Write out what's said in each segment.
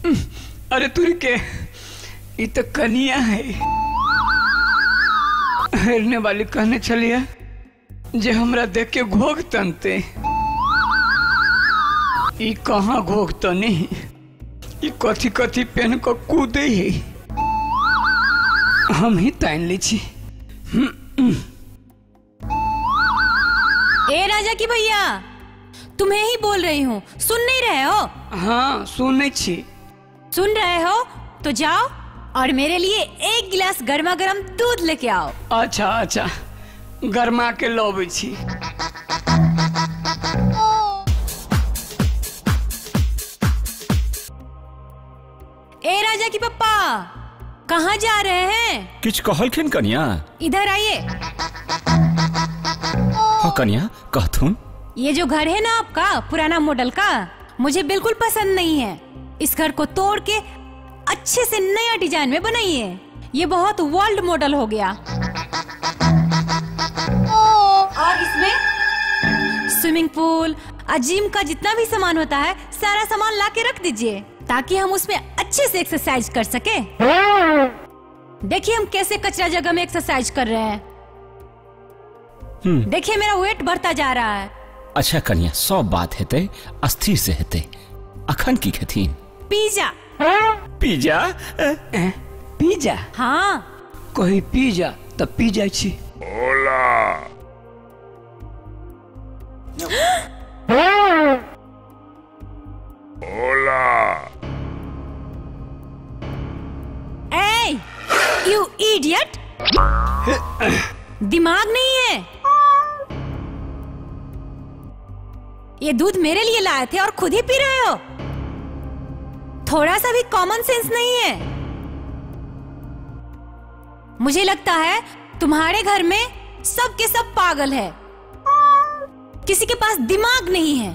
अरे तुरी के ये तो कनिया है। हेरने वाली कहने चलिए जे हमरा देख के घोग तनते। ई कहाँ घोग तनी, ई कथी कथी पहन को कूदे है। हम ही तान ली छी। ए राजा की भैया, तुम्हें ही बोल रही हूँ, सुन नहीं रहे हो? हाँ सुने छी। सुन रहे हो तो जाओ और मेरे लिए 1 गिलास गर्मा गर्म दूध लेके आओ। अच्छा अच्छा, गर्मा के लावे छी। ए राजा की पप्पा, कहाँ जा रहे हैं? किछ कहलखिन कन्या? इधर आइए। हाँ कन्या, कहथुन। ये जो घर है ना आपका पुराना मॉडल का, मुझे बिल्कुल पसंद नहीं है। इस घर को तोड़ के अच्छे से नया डिजाइन में बनाइए। ये बहुत वर्ल्ड मॉडल हो गया। और इसमें स्विमिंग पूल, जिम का जितना भी सामान होता है सारा सामान ला के रख दीजिए, ताकि हम उसमें अच्छे से एक्सरसाइज कर सके। देखिए हम कैसे कचरा जगह में एक्सरसाइज कर रहे हैं। देखिए मेरा वेट बढ़ता जा रहा है। अच्छा कन्या, सब बात हेते अस्थिर से हेते। अखन की खेथिन? पिज्जा। पिज्जा? पिज्जा? हाँ। कोई पिज्जा तब पी जाए छी। ओला। ओला। ए, you idiot! दिमाग नहीं है। ये दूध मेरे लिए लाए थे और खुद ही पी रहे हो। थोड़ा सा भी कॉमन सेंस नहीं है। मुझे लगता है तुम्हारे घर में सब के सब पागल है, किसी के पास दिमाग नहीं है।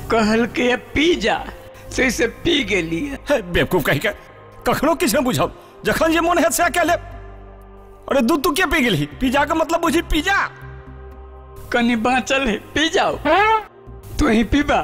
कहल के पिज्जा से इसे पी गेली। बेवकूफ कही के कखनो किछ न बुझब, जखन जे मन है से कह ले। अरे दूध तू क्या पी गेली? पिज्जा का मतलब बुझी पिज्जा। कनी बाँचल है, पी जाओ। तू ही पीबा।